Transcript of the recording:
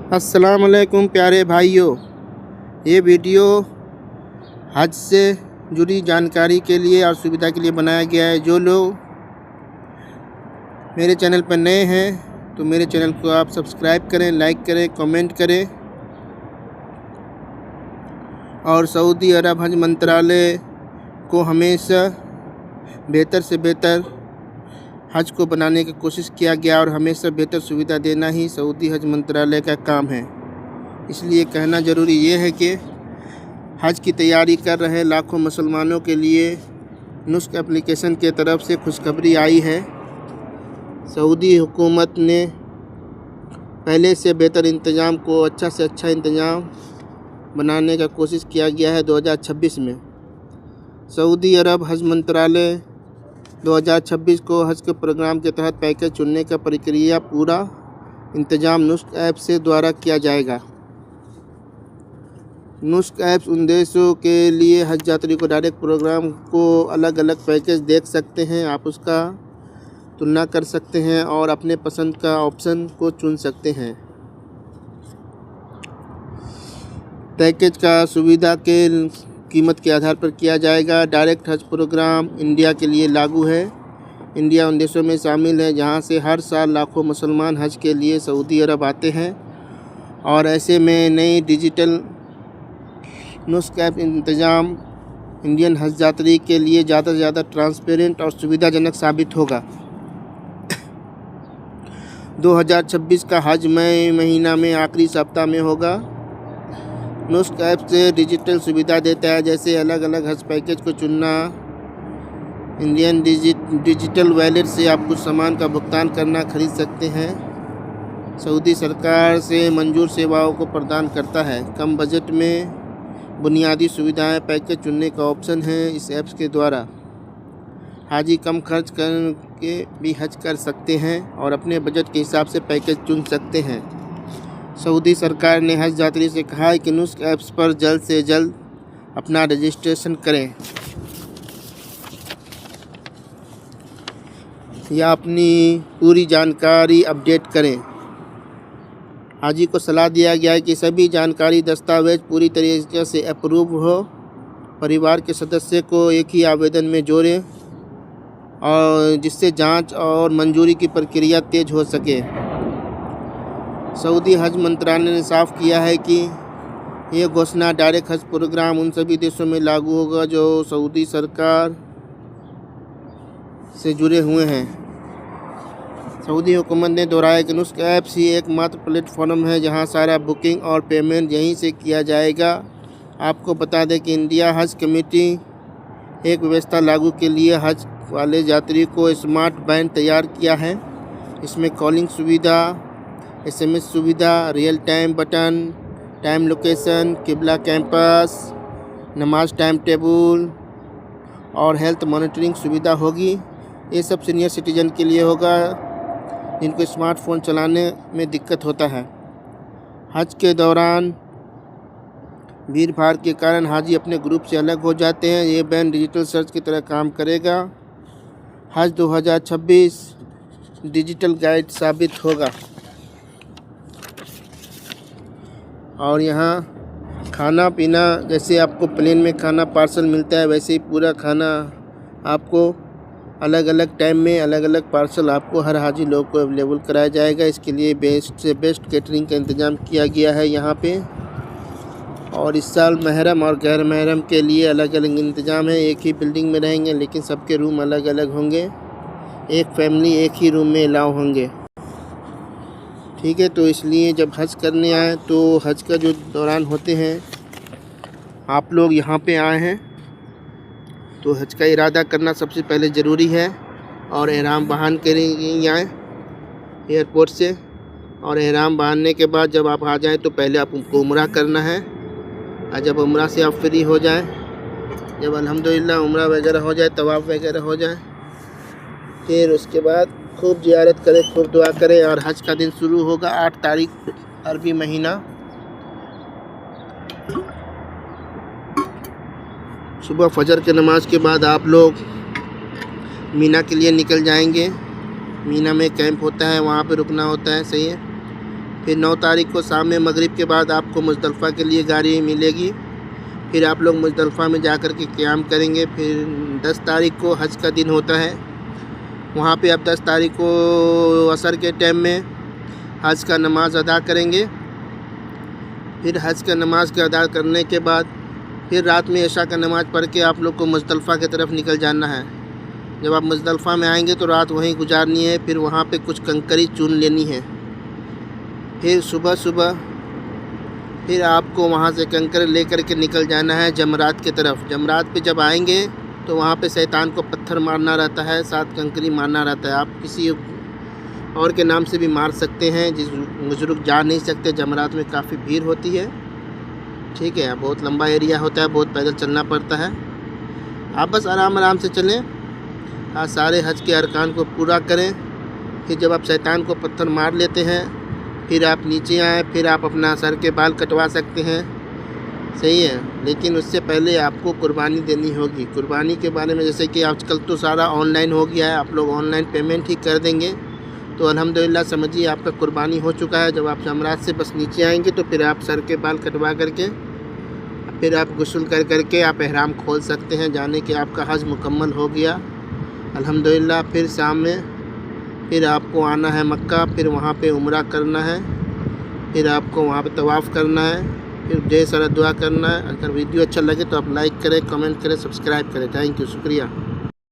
अस्सलाम वालेकुम प्यारे भाइयों, ये वीडियो हज से जुड़ी जानकारी के लिए और सुविधा के लिए बनाया गया है। जो लोग मेरे चैनल पर नए हैं तो मेरे चैनल को आप सब्सक्राइब करें, लाइक करें, कमेंट करें और सऊदी अरब हज मंत्रालय को हमेशा बेहतर से बेहतर हज को बनाने की कोशिश किया गया और हमेशा बेहतर सुविधा देना ही सऊदी हज मंत्रालय का काम है। इसलिए कहना ज़रूरी ये है कि हज की तैयारी कर रहे लाखों मुसलमानों के लिए नुस्ख एप्लीकेशन के तरफ से खुशखबरी आई है। सऊदी हुकूमत ने पहले से बेहतर इंतज़ाम को अच्छा से अच्छा इंतज़ाम बनाने का कोशिश किया गया है। 2026 में सऊदी अरब हज मंत्रालय 2026 को हज के प्रोग्राम के तहत पैकेज चुनने का प्रक्रिया पूरा इंतजाम नुस्ख ऐप से द्वारा किया जाएगा। नुस्ख ऐप्स उन देशों के लिए हज यात्री को डायरेक्ट प्रोग्राम को अलग अलग पैकेज देख सकते हैं। आप उसका तुलना कर सकते हैं और अपने पसंद का ऑप्शन को चुन सकते हैं। पैकेज का सुविधा के कीमत के आधार पर किया जाएगा। डायरेक्ट हज प्रोग्राम इंडिया के लिए लागू है। इंडिया उन देशों में शामिल है जहां से हर साल लाखों मुसलमान हज के लिए सऊदी अरब आते हैं और ऐसे में नई डिजिटल नुस्ख ऐप इंतज़ाम इंडियन हज यात्री के लिए ज़्यादा से ज़्यादा ट्रांसपेरेंट और सुविधाजनक साबित होगा। 2026 का हज मई महीना में आखिरी सप्ताह में होगा। नुस्ख ऐप से डिजिटल सुविधा देता है, जैसे अलग अलग हज पैकेज को चुनना, इंडियन डिजिटल वॉलेट से आप कुछ सामान का भुगतान करना खरीद सकते हैं। सऊदी सरकार से मंजूर सेवाओं को प्रदान करता है। कम बजट में बुनियादी सुविधाएं पैकेज चुनने का ऑप्शन है। इस ऐप्स के द्वारा हाजी कम खर्च करके भी हज कर सकते हैं और अपने बजट के हिसाब से पैकेज चुन सकते हैं। सऊदी सरकार ने हज यात्री से कहा है कि नुस्ख ऐप्स पर जल्द से जल्द अपना रजिस्ट्रेशन करें या अपनी पूरी जानकारी अपडेट करें। हाजी को सलाह दिया गया है कि सभी जानकारी दस्तावेज पूरी तरीके से अप्रूव हो। परिवार के सदस्य को एक ही आवेदन में जोड़ें और जिससे जांच और मंजूरी की प्रक्रिया तेज हो सके। सऊदी हज मंत्रालय ने साफ किया है कि ये घोषणा डायरेक्ट हज प्रोग्राम उन सभी देशों में लागू होगा जो सऊदी सरकार से जुड़े हुए हैं। सऊदी हुकूमत ने दोहराया कि नुस्ख ऐप्स ही एकमात्र प्लेटफॉर्म है जहां सारा बुकिंग और पेमेंट यहीं से किया जाएगा। आपको बता दें कि इंडिया हज कमेटी एक व्यवस्था लागू के लिए हज वाले यात्री को स्मार्ट बैंड तैयार किया है। इसमें कॉलिंग सुविधा, SMS सुविधा, real time button, time location, किबला कैंपस, नमाज टाइम टेबल और हेल्थ मॉनिटरिंग सुविधा होगी। ये सब सीनियर सिटीजन के लिए होगा जिनको स्मार्टफोन चलाने में दिक्कत होता है। हज के दौरान भीड़ भाड़ के कारण हाजी अपने ग्रुप से अलग हो जाते हैं। ये बैन डिजिटल सर्च की तरह काम करेगा। हज 2026 डिजिटल गाइड साबित होगा। और यहाँ खाना पीना, जैसे आपको प्लेन में खाना पार्सल मिलता है वैसे ही पूरा खाना आपको अलग अलग टाइम में अलग अलग पार्सल आपको हर हाजी लोग को अवेलेबल कराया जाएगा। इसके लिए बेस्ट से बेस्ट कैटरिंग का इंतज़ाम किया गया है यहाँ पे। और इस साल महरम और गैर महरम के लिए अलग अलग इंतज़ाम है। एक ही बिल्डिंग में रहेंगे लेकिन सबके रूम अलग अलग होंगे। एक फैमिली एक ही रूम में अलाउ होंगे, ठीक है। तो इसलिए जब हज करने आए तो हज का जो दौरान होते हैं, आप लोग यहाँ पे आए हैं तो हज का इरादा करना सबसे पहले ज़रूरी है। और एहराम बांध कर ही आएँ एयरपोर्ट से। और एहराम बांधने के बाद जब आप आ जाएं तो पहले आपको उम्रा करना है। और जब उम्रा से आप फ्री हो जाएं, जब अल्हम्दुलिल्लाह उम्रा वगैरह हो जाए, तवाफ़ वगैरह हो जाए, फिर उसके बाद खूब ज़ियारत करें, खूब दुआ करें। और हज का दिन शुरू होगा 8 तारीख अरबी महीना। सुबह फजर के नमाज के बाद आप लोग मीना के लिए निकल जाएंगे। मीना में कैंप होता है, वहाँ पे रुकना होता है, सही है। फिर 9 तारीख को शाम में मगरिब के बाद आपको मुज़दलिफ़ा के लिए गाड़ी मिलेगी। फिर आप लोग मुज़दलिफ़ा में जा कर के क़याम करेंगे। फिर 10 तारीख को हज का दिन होता है, वहाँ पे आप 10 तारीख को असर के टाइम में हज का नमाज़ अदा करेंगे। फिर हज का नमाज का अदा करने के बाद फिर रात में इशा का नमाज़ पढ़ के आप लोग को मुज़दलिफ़ा की तरफ निकल जाना है। जब आप मुज़दलिफ़ा में आएंगे तो रात वहीं गुजारनी है। फिर वहाँ पे कुछ कंकरी चुन लेनी है। फिर सुबह फिर आपको वहाँ से कंकर लेकर के निकल जाना है जमरात की तरफ। जमरात पे जब आएंगे तो वहाँ पे शैतान को पत्थर मारना रहता है, 7 कंकरी मारना रहता है। आप किसी और के नाम से भी मार सकते हैं, जिस बुजुर्ग जा नहीं सकते। जमरात में काफ़ी भीड़ होती है, ठीक है, बहुत लंबा एरिया होता है, बहुत पैदल चलना पड़ता है। आप बस आराम से चलें, आज सारे हज के अरकान को पूरा करें। फिर जब आप शैतान को पत्थर मार लेते हैं फिर आप नीचे आएँ, फिर आप अपना सर के बाल कटवा सकते हैं, सही है। लेकिन उससे पहले आपको कुर्बानी देनी होगी। कुर्बानी के बारे में जैसे कि आजकल तो सारा ऑनलाइन हो गया है, आप लोग ऑनलाइन पेमेंट ही कर देंगे तो अल्हम्दुलिल्लाह समझिए आपका कुर्बानी हो चुका है। जब आप जमरात से बस नीचे आएंगे तो फिर आप सर के बाल कटवा करके फिर आप गुस्ल करके आप एहराम खोल सकते हैं, जाने कि आपका हज मुकम्मल हो गया अल्हम्दुलिल्लाह। फिर शाम में फिर आपको आना है मक्का, फिर वहाँ पे उम्रा करना है, फिर आपको वहाँ पे तवाफ़ करना है, फिर ढेर सारा दुआ करना है। अगर वीडियो अच्छा लगे तो आप लाइक करें, कमेंट करें, सब्सक्राइब करें। थैंक यू, शुक्रिया।